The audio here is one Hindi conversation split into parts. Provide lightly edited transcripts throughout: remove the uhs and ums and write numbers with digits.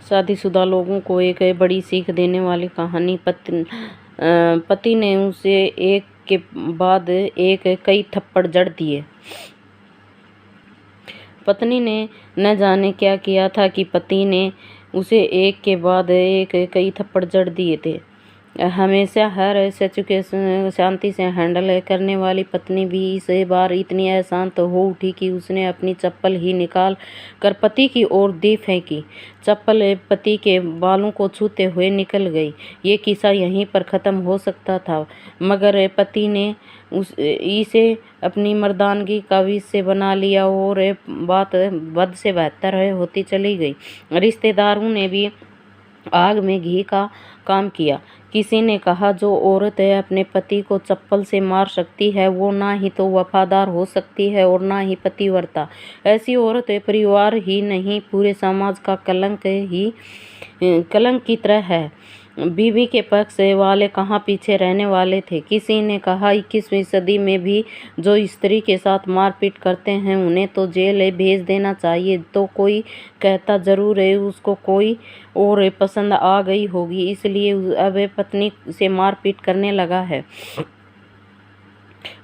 शादीशुदा लोगों को एक बड़ी सीख देने वाली कहानी। पति ने उसे एक के बाद एक कई थप्पड़ जड़ दिए। पत्नी ने न जाने क्या किया था कि पति ने उसे एक के बाद एक कई थप्पड़ जड़ दिए थे। हमेशा हर सिचुएशन शांति से हैंडल करने वाली पत्नी भी इस बार इतनी अशांत हो उठी कि उसने अपनी चप्पल ही निकाल कर पति की ओर दे फेंकी। चप्पल पति के बालों को छूते हुए निकल गई। ये किस्सा यहीं पर ख़त्म हो सकता था, मगर पति ने इसे अपनी मर्दानगी का विषय बना लिया और बात बद से बेहतर होती चली गई। रिश्तेदारों ने भी आग में घी का काम किया। किसी ने कहा, जो औरत अपने पति को चप्पल से मार सकती है वो ना ही तो वफादार हो सकती है और ना ही पतिव्रता। ऐसी औरत परिवार ही नहीं पूरे समाज का कलंक की तरह है। बीवी के पक्ष वाले कहाँ पीछे रहने वाले थे। किसी ने कहा, 21वीं सदी में भी जो स्त्री के साथ मारपीट करते हैं उन्हें तो जेल भेज देना चाहिए। तो कोई कहता, जरूर है उसको कोई और पसंद आ गई होगी इसलिए अब पत्नी से मारपीट करने लगा है।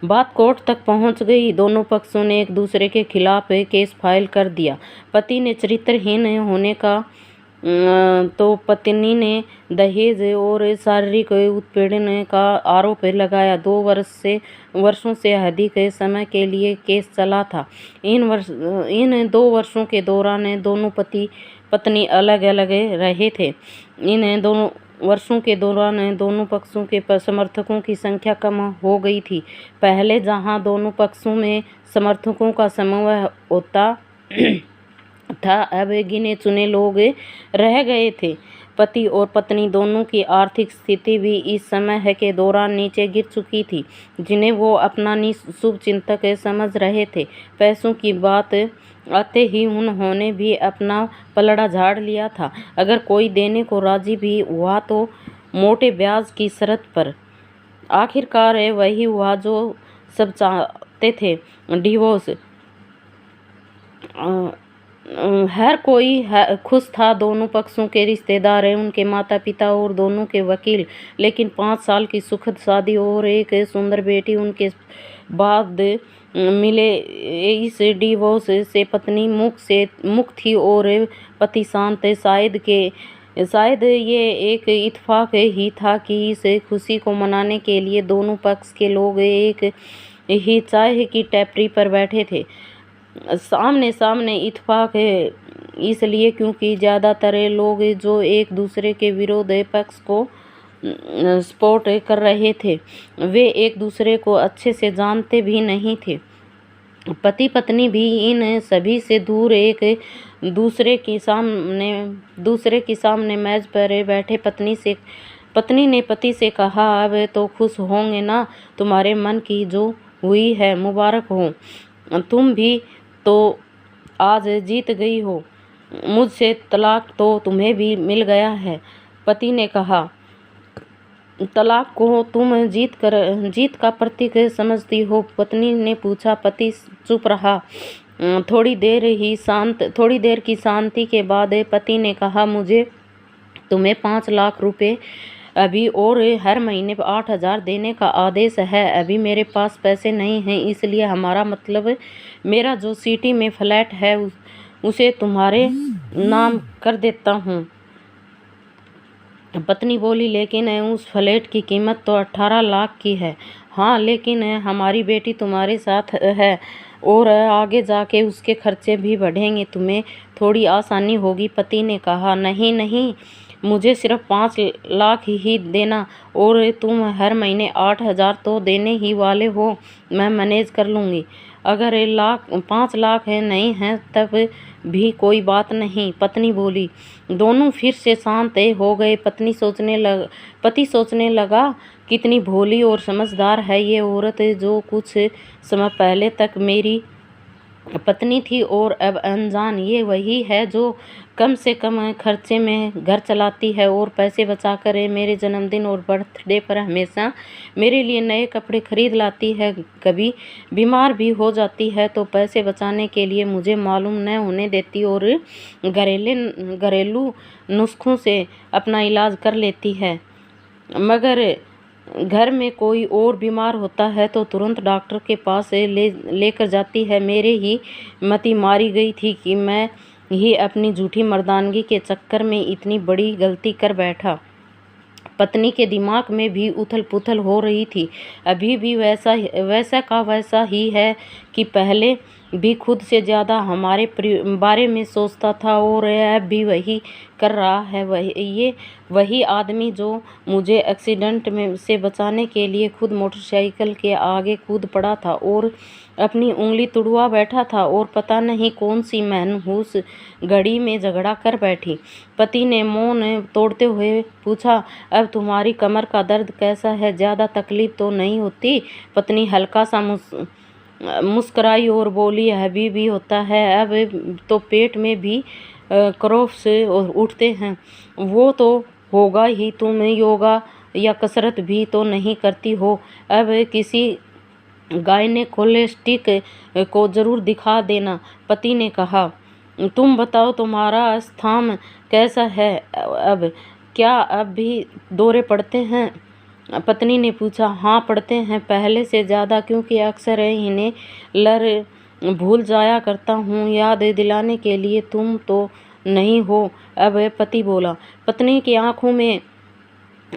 बात कोर्ट तक पहुंच गई। दोनों पक्षों ने एक दूसरे के खिलाफ केस फाइल कर दिया। पति ने चरित्रहीन होने का तो पत्नी ने दहेज और शारीरिक उत्पीड़न का आरोप लगाया। 2 वर्षों से अधिक समय के लिए केस चला था। इन 2 वर्षों के दौरान दोनों पति पत्नी अलग अलग रहे थे। इन दोनों वर्षों के दौरान दोनों पक्षों के समर्थकों की संख्या कम हो गई थी। पहले जहां दोनों पक्षों में समर्थकों का समूह होता था, अब गिने चुने लोग रह गए थे। पति और पत्नी दोनों की आर्थिक स्थिति भी इस समय के दौरान नीचे गिर चुकी थी, जिन्हें वो अपना शुभचिंतक समझ रहे थे। पैसों की बात आते ही उन्होंने भी अपना पलड़ा झाड़ लिया था। अगर कोई देने को राजी भी हुआ तो मोटे ब्याज की शर्त पर। आखिरकार वही हुआ जो सब चाहते थे, डिवोर्स। हर कोई खुश था, दोनों पक्षों के रिश्तेदार, उनके माता पिता और दोनों के वकील। लेकिन 5 साल की सुखद शादी और एक सुंदर बेटी उनके बाद मिले इस डिवोर्स से पत्नी मुक्त थी और पति शांत। शायद ये एक इत्तेफाक ही था कि इस खुशी को मनाने के लिए दोनों पक्ष के लोग एक ही चाय की टपरी पर बैठे थे। सामने सामने इत्तेफाक इसलिए क्योंकि ज़्यादातर लोग जो एक दूसरे के विरोध पक्ष को सपोर्ट कर रहे थे वे एक दूसरे को अच्छे से जानते भी नहीं थे। पति पत्नी भी इन सभी से दूर एक दूसरे के सामने मेज पर बैठे। पत्नी ने पति से कहा, अब तो खुश होंगे ना, तुम्हारे मन की जो हुई है मुबारक हो। तुम भी तो आज जीत गई हो। मुझसे तलाक तो तुम्हें भी मिल गया है। पति ने कहा, तलाक को तुम जीत का प्रतीक समझती हो? पत्नी ने पूछा। पति चुप रहा। थोड़ी देर की शांति के बाद पति ने कहा, मुझे तुम्हें 5 लाख रुपए अभी और हर महीने 8,000 देने का आदेश है। अभी मेरे पास पैसे नहीं हैं, इसलिए हमारा मतलब मेरा जो सिटी में फ्लैट है उसे तुम्हारे नाम कर देता हूँ। पत्नी बोली, लेकिन उस फ्लैट की कीमत तो 18 लाख की है। हाँ, लेकिन हमारी बेटी तुम्हारे साथ है और आगे जाके उसके खर्चे भी बढ़ेंगे, तुम्हें थोड़ी आसानी होगी। पति ने कहा, नहीं, मुझे सिर्फ 5 लाख ही देना और तुम हर महीने 8,000 तो देने ही वाले हो, मैं मैनेज कर लूँगी। अगर 5 लाख नहीं है तब भी कोई बात नहीं, पत्नी बोली। दोनों फिर से शांत हो गए। पति सोचने लगा, कितनी भोली और समझदार है ये औरत जो कुछ समय पहले तक मेरी पत्नी थी और अब अनजान ये वही है जो कम से कम खर्चे में घर चलाती है और पैसे बचाकर मेरे जन्मदिन और बर्थडे पर हमेशा मेरे लिए नए कपड़े खरीद लाती है। कभी बीमार भी हो जाती है तो पैसे बचाने के लिए मुझे मालूम न होने देती और घरेलू नुस्खों से अपना इलाज कर लेती है। मगर घर में कोई और बीमार होता है तो तुरंत डॉक्टर के पास लेकर जाती है। मेरे ही मति मारी गई थी कि मैं ही अपनी झूठी मर्दानगी के चक्कर में इतनी बड़ी गलती कर बैठा। पत्नी के दिमाग में भी उथल पुथल हो रही थी। अभी भी वैसा का वैसा ही है कि पहले भी खुद से ज़्यादा हमारे बारे में सोचता था और अब भी वही कर रहा है। वही आदमी जो मुझे एक्सीडेंट में से बचाने के लिए खुद मोटरसाइकिल के आगे कूद पड़ा था और अपनी उंगली तुड़वा बैठा था और पता नहीं कौन सी मनहूस घड़ी में झगड़ा कर बैठी। पति ने मौन तोड़ते हुए पूछा, अब तुम्हारी कमर का दर्द कैसा है? ज़्यादा तकलीफ तो नहीं होती? पत्नी हल्का सा मुस्कुराई और बोली, अभी भी होता है, अब तो पेट में भी क्रॉप्स उठते हैं। वो तो होगा ही, तुम योगा या कसरत भी तो नहीं करती हो। अब किसी गायनेकोलॉजिस्ट को ज़रूर दिखा देना। पति ने कहा, तुम बताओ तुम्हारा स्थान कैसा है अब? क्या अब भी दौरे पड़ते हैं? पत्नी ने पूछा। हाँ पड़ते हैं, पहले से ज़्यादा, क्योंकि अक्सर इन्हें भूल जाया करता हूँ। याद दिलाने के लिए तुम तो नहीं हो अब, पति बोला। पत्नी की आंखों में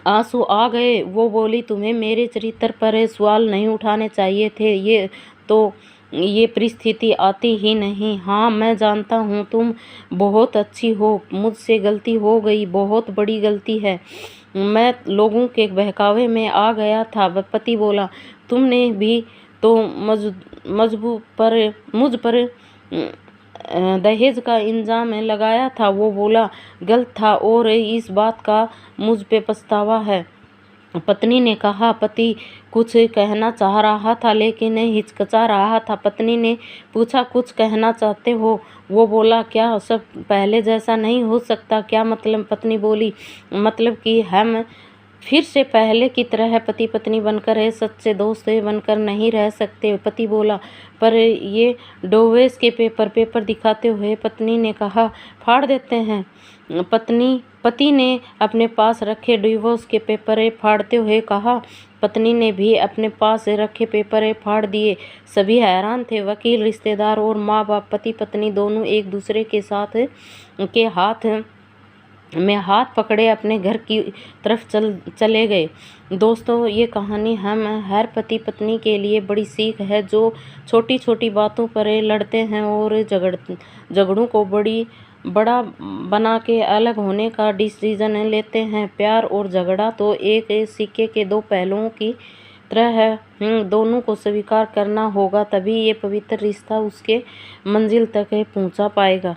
आंसू आ गए। वो बोली, तुम्हें मेरे चरित्र पर सवाल नहीं उठाने चाहिए थे, ये परिस्थिति आती ही नहीं। हाँ मैं जानता हूँ तुम बहुत अच्छी हो, मुझसे गलती हो गई, बहुत बड़ी गलती है, मैं लोगों के बहकावे में आ गया था। पति बोला, तुमने भी तो मुझ पर दहेज का इल्जाम लगाया था। वो बोला, गलत था और इस बात का मुझ पे पछतावा है। पत्नी ने कहा। पति कुछ कहना चाह रहा था लेकिन हिचकिचा रहा था। पत्नी ने पूछा, कुछ कहना चाहते हो? वो बोला, क्या सब पहले जैसा नहीं हो सकता? क्या मतलब? पत्नी बोली, मतलब कि हम फिर से पहले की तरह पति पत्नी बनकर सच्चे दोस्त बनकर नहीं रह सकते। पति बोला, पर ये डिवोर्स के पेपर दिखाते हुए पत्नी ने कहा, फाड़ देते हैं। पति ने अपने पास रखे डिवोर्स के पेपर फाड़ते हुए कहा। पत्नी ने भी अपने पास रखे पेपर फाड़ दिए। सभी हैरान थे। वकील, रिश्तेदार और माँ बाप, पति पत्नी दोनों एक दूसरे के साथ के हाथ में हाथ पकड़े अपने घर की तरफ चले गए। दोस्तों, ये कहानी हम हर पति पत्नी के लिए बड़ी सीख है, जो छोटी छोटी बातों पर लड़ते हैं और झगड़ों को बड़ा बना के अलग होने का डिसीजन लेते हैं। प्यार और झगड़ा तो एक सिक्के के दो पहलुओं की तरह है। दोनों को स्वीकार करना होगा, तभी ये पवित्र रिश्ता उसके मंजिल तक पहुंचा पाएगा।